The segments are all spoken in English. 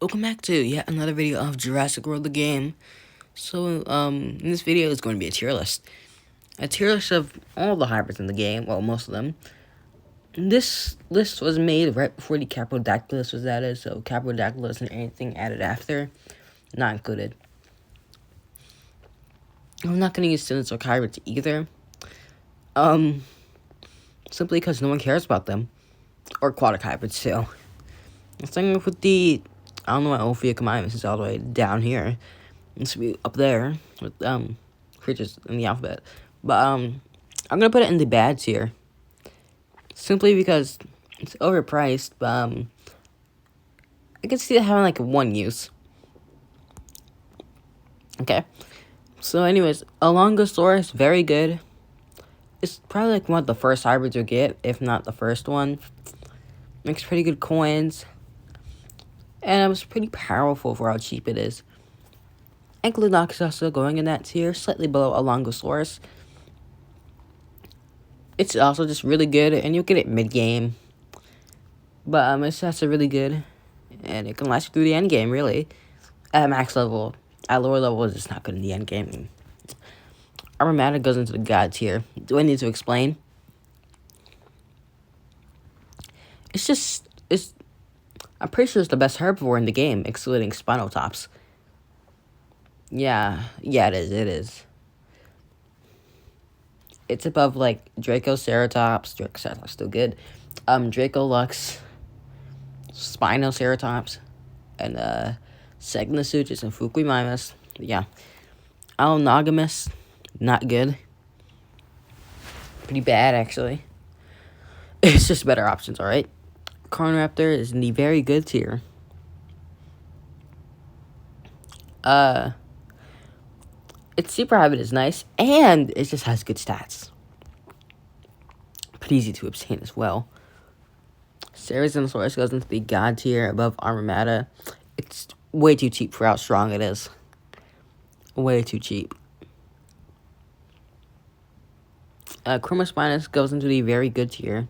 Welcome back to yet another video of Jurassic World the game. So, in this video is going to be a tier list. A tier list of all the hybrids in the game, well, most of them. This list was made right before the Caprodactylus was added, so Caprodactylus and anything added after, not included. I'm not going to use Sinosaur hybrids either. Simply because no one cares about them. Or aquatic hybrids, too. Starting off with the, I don't know why Ophiuchomymus is all the way down here. It should be up there with creatures in the alphabet. But I'm gonna put it in the bad tier. Simply because it's overpriced, but I can see it having like one use. Okay. So anyways, Alongosaurus, very good. It's probably like one of the first hybrids you get, if not the first one. Makes pretty good coins. And it was pretty powerful for how cheap it is. Ankylodon is also going in that tier, slightly below Alongosaurus. It's also just really good, and you'll get it mid-game. But it's also really good, and it can last you through the end game, really. At max level. At lower level, it's just not good in the end game. Armada goes into the god tier. Do I need to explain? I'm pretty sure it's the best herbivore in the game, excluding Spinotops. Yeah, it is. It's above, like, Dracoceratops. Dracoceratops still good. Dracolux, Spinoceratops, and, Segnosuchus and Fukuimimus. Yeah. Alnogamus, not good. Pretty bad, actually. It's just better options, alright? Carniraptor is in the very good tier. Its super habit is nice, and it just has good stats. Pretty easy to obtain as well. Cerazenosaurus goes into the god tier above Armada. It's way too cheap for how strong it is. Way too cheap. Chromospinus goes into the very good tier.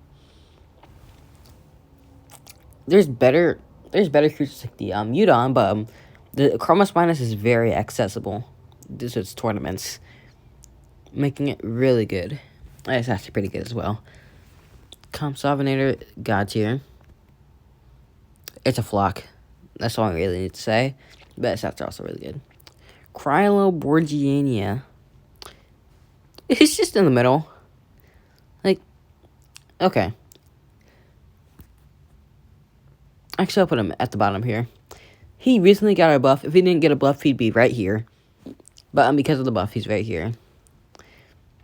There's better creatures like the Udon, but the Chromospinus is very accessible. This is tournaments, making it really good. It's actually pretty good as well. Compsognathor, god tier. It's a flock. That's all I really need to say. But its stats are also really good. Cryloborgiania. It's just in the middle. Like, okay. Actually, I'll put him at the bottom here. He recently got a buff. If he didn't get a buff, he'd be right here. But because of the buff, he's right here.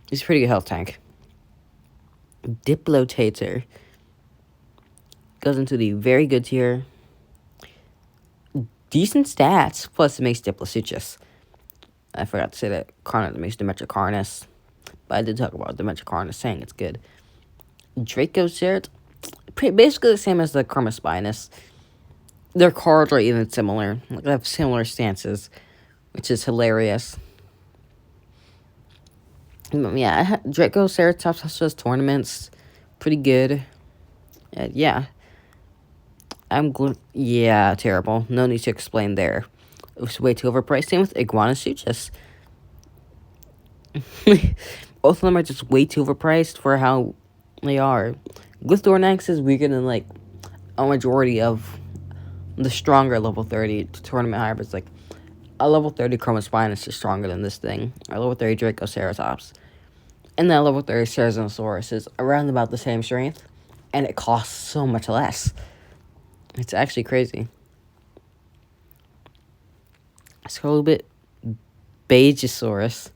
He's a pretty good health tank. Diplotator goes into the very good tier. Decent stats, plus it makes Diplosuchus. I forgot to say that Carnot makes Dimetricarnus. But I did talk about Dimetricarnus, saying it's good. Dracocerator, basically the same as the Chromospinus. Their cards are even similar. Like, they have similar stances, which is hilarious. Yeah, Dracoceratops also has tournaments. Pretty good. Yeah. Yeah, terrible. No need to explain there. It was way too overpriced. Same with Iguanosuchus. Both of them are just way too overpriced for how they are. Glithornax is weaker than, like, a majority of the stronger level 30 tournament hybrids. Like, a level 30 Chromospinus is stronger than this thing. A level 30 Dracoceratops. And that level 30 Cerazenosaurus is around about the same strength. And it costs so much less. It's actually crazy. Let's go a little bit. Bagosaurus.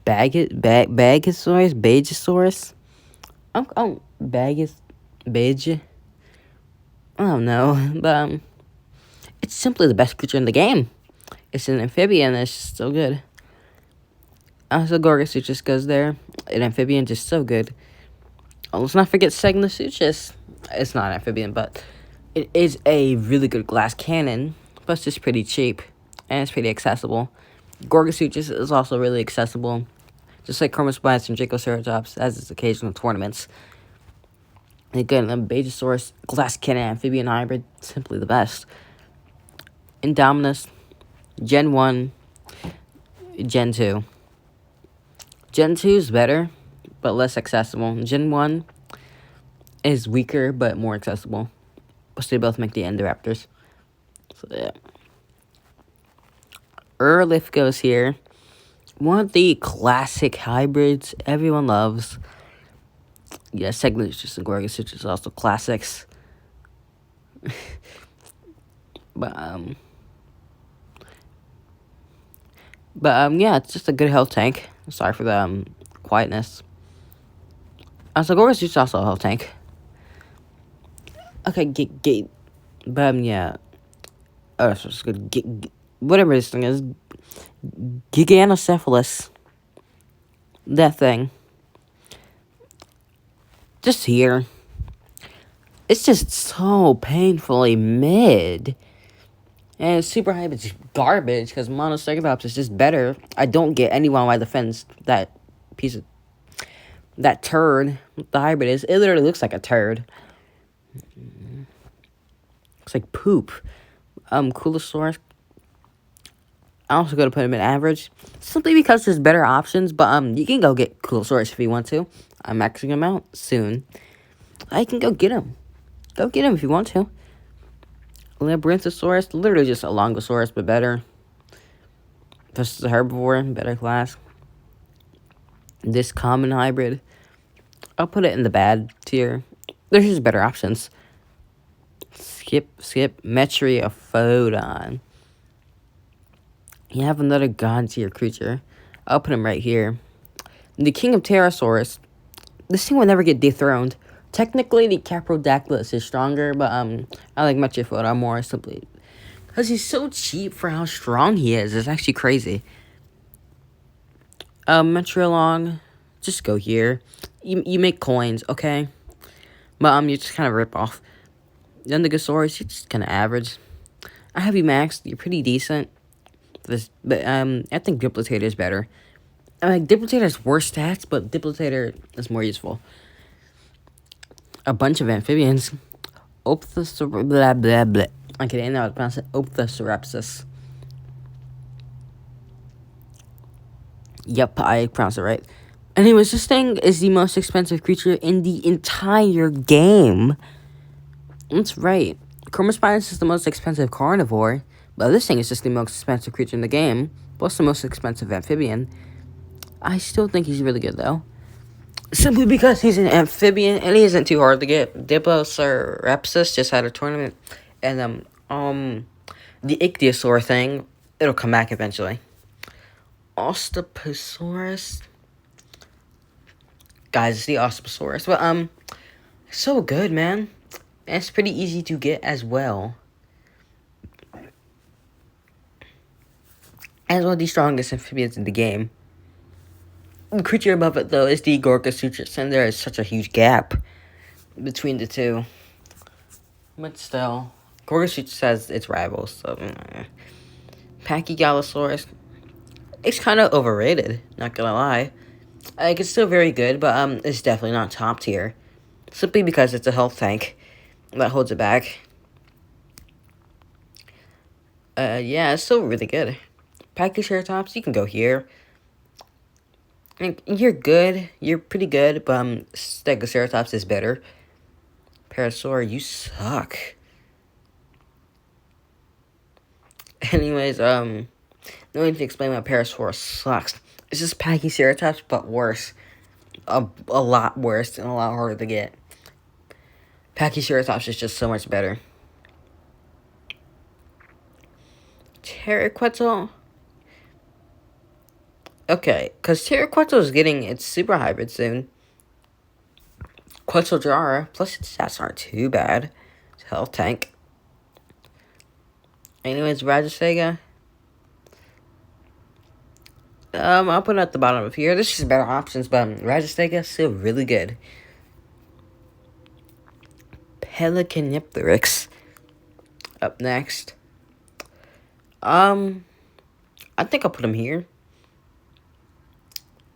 Bagosaurus? Bagosaurus? Bage? I don't know. But, it's simply the best creature in the game. It's an amphibian that's just so good. Also, Gorgosuchus goes there. An amphibian just so good. Oh, let's not forget Segnosuchus. It's not an amphibian, but it is a really good glass cannon. Plus, it's just pretty cheap. And it's pretty accessible. Gorgosuchus is also really accessible. Just like Chromospinus and Dracoceratops, as is occasional tournaments. And again, the Bagosaurus, glass cannon, amphibian hybrid, simply the best. Indominus, Gen 1, Gen 2. Gen 2 is better, but less accessible. Gen 1 is weaker, but more accessible. So they both make the Indoraptors. So, yeah. Earlift goes here. One of the classic hybrids everyone loves. Yeah, Seglucius and Gorgosuchus are also classics. but yeah, it's just a good health tank. Sorry for the quietness. So Gorgosuchus is also a health tank. Okay, yeah. Oh, so it's good. Whatever this thing is, Giganocephalus. That thing. Just here. It's just so painfully mid. And super hype is garbage because Monoceratops is just better. I don't get anyone why defends that piece of that turd. The hybrid is. It literally looks like a turd. Looks like poop. Coolosaurus. I'm also gonna put him in average simply because there's better options. But you can go get Coolosaurus if you want to. I'm maxing him out soon. I can go get him. Go get him if you want to. Labyrinthosaurus, literally just a Longosaurus, but better. This is a herbivore, better class. This common hybrid, I'll put it in the bad tier. There's just better options. Skip, Metryophodon. You have another god tier creature. I'll put him right here. The king of Pterosaurs. This thing will never get dethroned. Technically, the Caprodactylus is stronger, but I like Metryophodon more simply because he's so cheap for how strong he is. It's actually crazy. Metrolong, just go here. You make coins, okay? But you just kind of rip off. The Undigosaurus, you're just kind of average. I have you maxed. You're pretty decent. But I think Duplicator is better. Duplicator has worse stats, but Duplicator is more useful. A bunch of amphibians. Blah blah blah. Okay, I know how to pronounce it. Ophthosorapsis. Yep, I pronounced it right. Anyways, this thing is the most expensive creature in the entire game. That's right. Chromospinus is the most expensive carnivore, but this thing is just the most expensive creature in the game, plus the most expensive amphibian. I still think he's really good, though. Simply because he's an amphibian, and he isn't too hard to get. Diplocerapsis just had a tournament, and the Ichthyosaur thing, it'll come back eventually. Osteoposaurus. Guys, it's the Osteoposaurus. But, so good, man. And it's pretty easy to get as well. As one of the strongest amphibians in the game. The creature above it, though, is the Gorgosuchus, and there is such a huge gap between the two. But still, Gorgosuchus has its rivals, so... Pachygalosaurus. It's kind of overrated, not gonna lie. It's still very good, but it's definitely not top tier. Simply because it's a health tank that holds it back. Yeah, it's still really good. Pachyceratops, you can go here. You're good. You're pretty good, but Stegoceratops is better. Pterosaur, you suck. Anyways, no need to explain why Pterosaur sucks. It's just Pachyceratops, but worse. A lot worse and a lot harder to get. Pachyceratops is just so much better. Pteroquetzal. Okay, because Pteroquetzal is getting its super hybrid soon. Quetzaldrara, plus its stats aren't too bad. It's a health tank. Anyways, Rajasega. I'll put it at the bottom of here. There's just better options, but Rajasega is still really good. Pelicanipteryx. Up next. I think I'll put him here.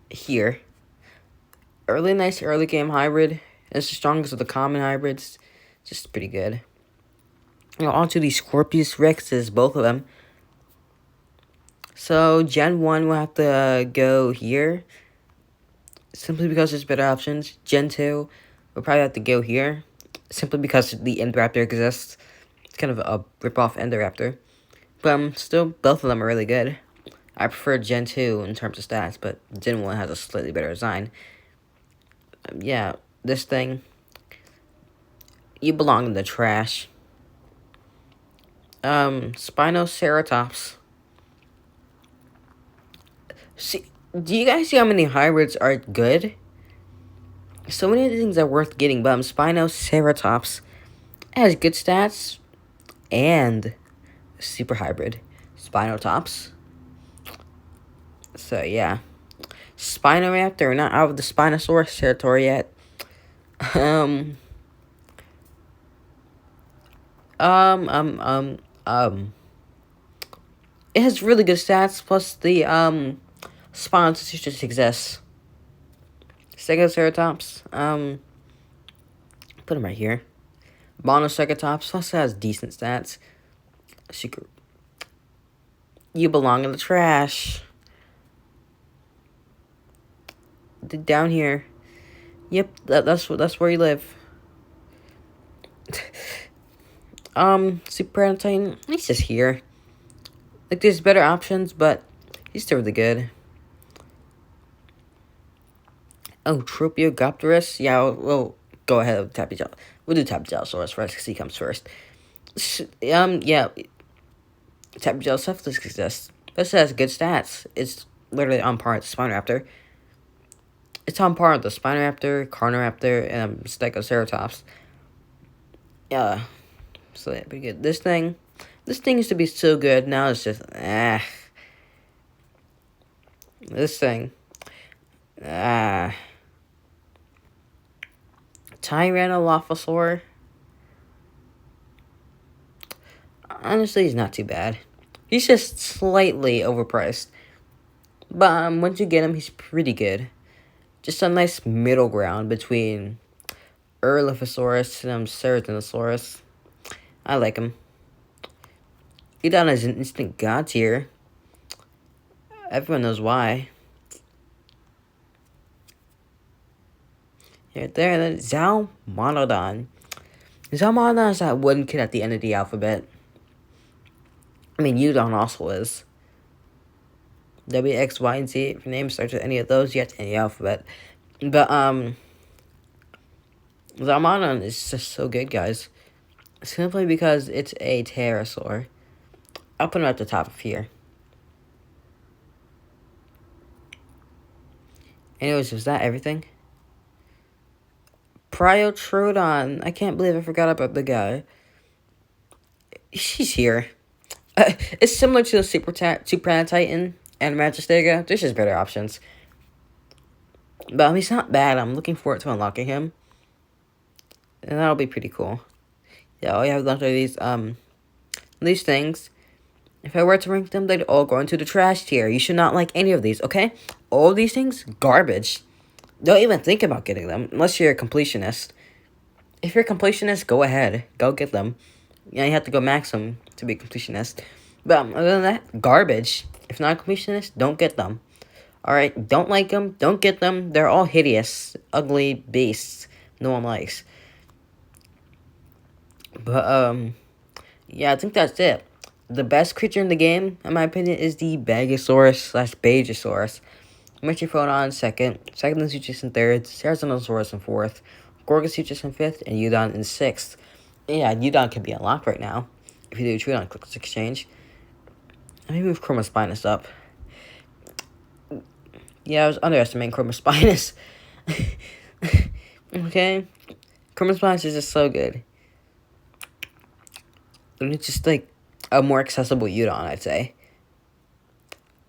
Here. Nice early game hybrid. It's the strongest of the common hybrids. Just pretty good. onto the Scorpius Rexes, both of them. So, Gen 1 will have to go here, simply because there's better options. Gen 2 will probably have to go here, simply because the Indoraptor exists. It's kind of a rip-off Indoraptor. But still, both of them are really good. I prefer Gen 2 in terms of stats, but Gen 1 has a slightly better design. Yeah, this thing, you belong in the trash. Spinoceratops. See, do you guys see how many hybrids are good? So many of the things are worth getting, but Spinoceratops has good stats and super hybrid. Spinotops. So yeah. Spinoraptor, we're not out of the Spinosaurus territory yet. Um, um, um, um, um. It has really good stats, plus the, spawns just exists. Stegoceratops, put him right here. Monoceratops also has decent stats. Secret. You belong in the trash. Down here. Yep, that's where you live. Super Titan, he's just here. Like, there's better options, but he's still really good. Oh, Tropiogopterus? Yeah, we'll go ahead with Tapigel. We'll do Tapigalosaurus first, because he comes first. Yeah. Tapigalocephalus exists. This has good stats. It's literally on par with the Spinoraptor. It's on par with the Spinoraptor, Carnoraptor, and Stegoceratops. Yeah. So, yeah, pretty good. This thing used to be so good. Now it's just, This thing. Tyrannolophosaur. Honestly, he's not too bad. He's just slightly overpriced. But once you get him, he's pretty good. Just a nice middle ground between Erliphosaurus and Ceratinosaurus. I like him. Edon is an instant god tier. Everyone knows why. Right there, then Zalmonodon. Zalmonodon is that one kid at the end of the alphabet. I mean, Udon also is. W, X, Y, and Z. If your name starts with any of those, you have to end the alphabet. But, Zalmonodon is just so good, guys. Simply because it's a pterosaur. I'll put him at the top of here. Anyways, was that everything? Priotrodon. I can't believe I forgot about the guy. She's here. It's similar to the Super Titan and Magistega. There's just better options. But he's not bad. I'm looking forward to unlocking him. And that'll be pretty cool. Yeah, all you have left are these things. If I were to rank them, they'd all go into the trash tier. You should not like any of these, okay? All these things, garbage. Don't even think about getting them, unless you're a completionist. If you're a completionist, go ahead. Go get them. Yeah, you have to go maximum to be a completionist. But other than that, garbage. If not a completionist, don't get them. Alright, don't like them, don't get them. They're all hideous, ugly beasts no one likes. But, yeah, I think that's it. The best creature in the game, in my opinion, is the Bagosaurus/Bagosaurus. Metrophodon second, Cyclosuchus in third, Ceratosaurus in fourth, Gorgosuchus in fifth, and Udon in sixth. Yeah, Udon can be unlocked right now if you do a Trudon Quick Exchange. Let me move Chromospinus up. Yeah, I was underestimating Chromospinus. Okay? Chromospinus is just so good. And it's just like a more accessible Udon, I'd say.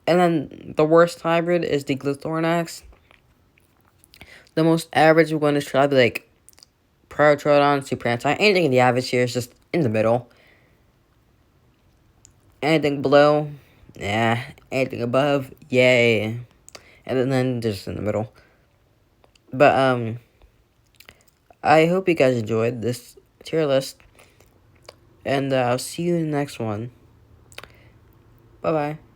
And then the worst hybrid is the Glithornax. The most average one is probably like Priotrodon, Supranti. Anything in the average here is just in the middle. Anything below, yeah. Anything above, yay. And then just in the middle. But I hope you guys enjoyed this tier list. And I'll see you in the next one. Bye bye.